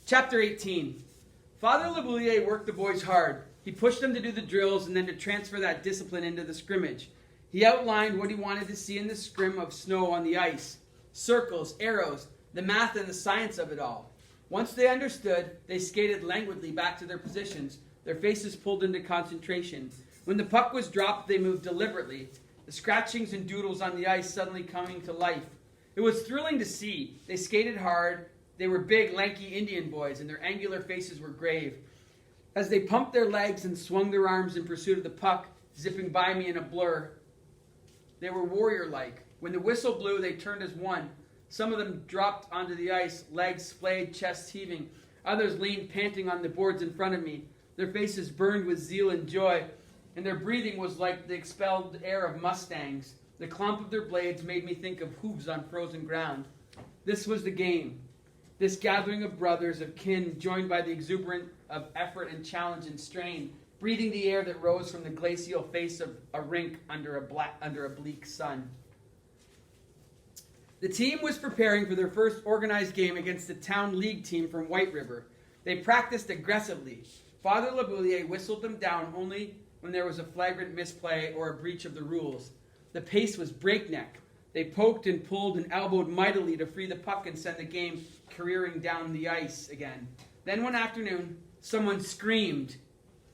Chapter 18. Father Laboulier worked the boys hard. He pushed them to do the drills and then to transfer that discipline into the scrimmage. He outlined what he wanted to see in the scrim of snow on the ice. Circles, arrows, the math and the science of it all. Once they understood, they skated languidly back to their positions, their faces pulled into concentration. When the puck was dropped, they moved deliberately, the scratchings and doodles on the ice suddenly coming to life. It was thrilling to see. They skated hard. They were big, lanky Indian boys, and their angular faces were grave. As they pumped their legs and swung their arms in pursuit of the puck, zipping by me in a blur, they were warrior-like. When the whistle blew, they turned as one. Some of them dropped onto the ice, legs splayed, chests heaving. Others leaned panting on the boards in front of me. Their faces burned with zeal and joy, and their breathing was like the expelled air of mustangs. The clomp of their blades made me think of hooves on frozen ground. This was the game. This gathering of brothers, of kin, joined by the exuberance of effort and challenge and strain, breathing the air that rose from the glacial face of a rink under a bleak sun. The team was preparing for their first organized game against the town league team from White River. They practiced aggressively. Father Laboulier whistled them down only when there was a flagrant misplay or a breach of the rules. The pace was breakneck. They poked and pulled and elbowed mightily to free the puck and send the game careering down the ice again. Then one afternoon, someone screamed,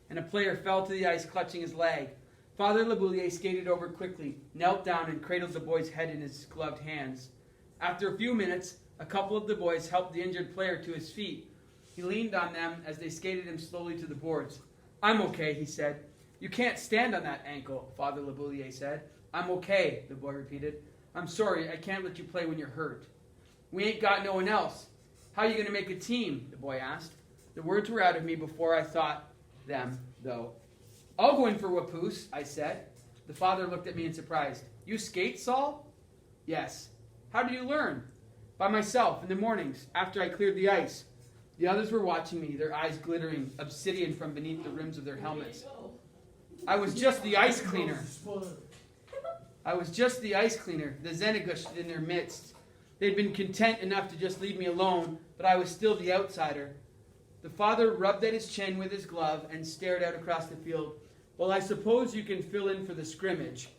and a player fell to the ice clutching his leg. Father Laboulier skated over quickly, knelt down, and cradled the boy's head in his gloved hands. After a few minutes, a couple of the boys helped the injured player to his feet. He leaned on them as they skated him slowly to the boards. "I'm okay," he said. "You can't stand on that ankle," Father Laboulier said. "I'm okay," the boy repeated. "I'm sorry, I can't let you play when you're hurt." "We ain't got no one else. How you going to make a team?" the boy asked. The words were out of me before I thought them, though. "I'll go in for Wapoose," I said. The father looked at me in surprise. "You skate, Saul?" "Yes." "How do you learn?" "By myself, in the mornings, after I cleared the ice." The others were watching me, their eyes glittering, obsidian from beneath the rims of their helmets. I was just the ice cleaner. The Zenegush in their midst. They'd been content enough to just leave me alone, but I was still the outsider. The father rubbed at his chin with his glove and stared out across the field. "Well, I suppose you can fill in for the scrimmage."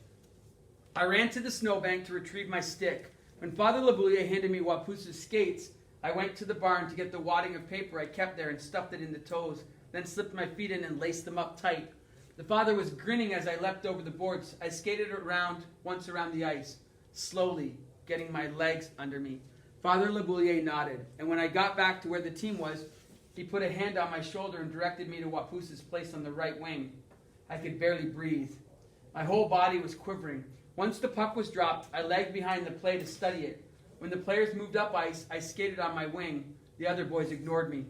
I ran to the snowbank to retrieve my stick. When Father Laboulier handed me Wapoose's skates, I went to the barn to get the wadding of paper I kept there and stuffed it in the toes, then slipped my feet in and laced them up tight. The father was grinning as I leapt over the boards. I skated once around the ice, slowly, getting my legs under me. Father Laboulier nodded, and when I got back to where the team was, he put a hand on my shoulder and directed me to Wapoose's place on the right wing. I could barely breathe. My whole body was quivering. Once the puck was dropped, I lagged behind the play to study it. When the players moved up ice, I skated on my wing. The other boys ignored me.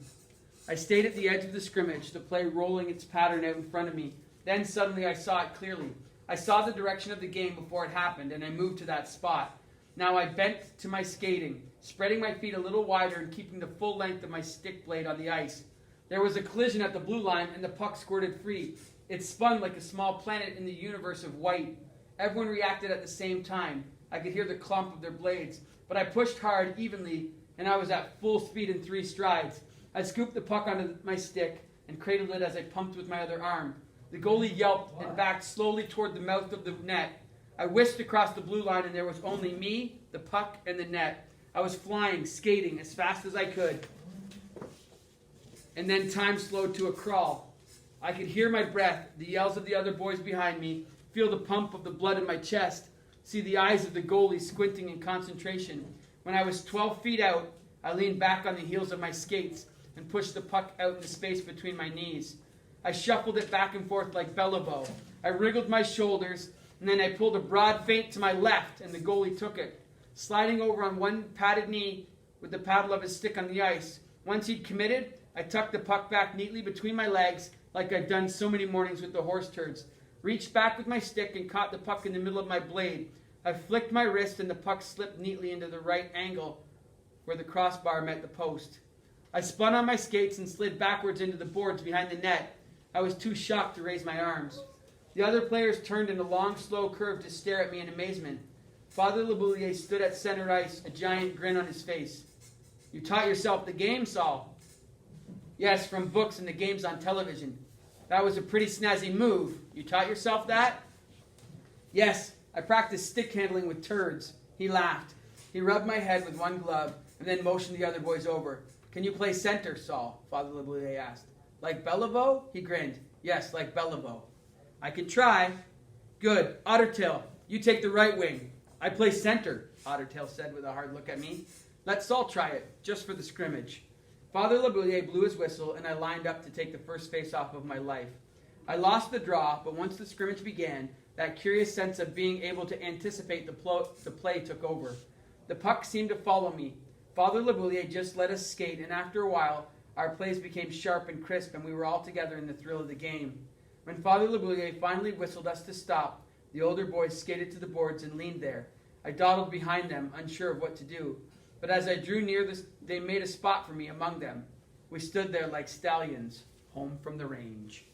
I stayed at the edge of the scrimmage, the play rolling its pattern out in front of me. Then suddenly I saw it clearly. I saw the direction of the game before it happened, and I moved to that spot. Now I bent to my skating, spreading my feet a little wider and keeping the full length of my stick blade on the ice. There was a collision at the blue line, and the puck squirted free. It spun like a small planet in the universe of white. Everyone reacted at the same time. I could hear the clump of their blades. But I pushed hard, evenly, and I was at full speed in 3 strides. I scooped the puck onto my stick and cradled it as I pumped with my other arm. The goalie yelped and backed slowly toward the mouth of the net. I whisked across the blue line, and there was only me, the puck, and the net. I was flying, skating as fast as I could. And then time slowed to a crawl. I could hear my breath, the yells of the other boys behind me, feel the pump of the blood in my chest, see the eyes of the goalie squinting in concentration. When I was 12 feet out, I leaned back on the heels of my skates and pushed the puck out into space between my knees. I shuffled it back and forth like Bellabo. I wriggled my shoulders, and then I pulled a broad feint to my left, and the goalie took it. Sliding over on one padded knee with the paddle of his stick on the ice. Once he'd committed, I tucked the puck back neatly between my legs like I'd done so many mornings with the horse turds. Reached back with my stick and caught the puck in the middle of my blade. I flicked my wrist and the puck slipped neatly into the right angle where the crossbar met the post. I spun on my skates and slid backwards into the boards behind the net. I was too shocked to raise my arms. The other players turned in a long, slow curve to stare at me in amazement. Father Laboulier stood at center ice, a giant grin on his face. "You taught yourself the game, Saul." Yes, from books and the games on television. That was a pretty snazzy move. You taught yourself that? Yes, I practiced stick handling with turds. He laughed. He rubbed my head with one glove and then motioned the other boys over. Can you play center, Saul? Father LeBouillier asked. Like Beliveau? He grinned. Yes, like Beliveau. I can try. Good. Ottertail, you take the right wing. I play center, Ottertail said with a hard look at me. Let Saul try it, just for the scrimmage. Father LeBouillier blew his whistle, and I lined up to take the first face-off of my life. I lost the draw, but once the scrimmage began, that curious sense of being able to anticipate the play took over. The puck seemed to follow me. Father LeBouillier just let us skate, and after a while, our plays became sharp and crisp, and we were all together in the thrill of the game. When Father LeBouillier finally whistled us to stop, the older boys skated to the boards and leaned there. I dawdled behind them, unsure of what to do. But as I drew near, they made a spot for me among them. We stood there like stallions, home from the range.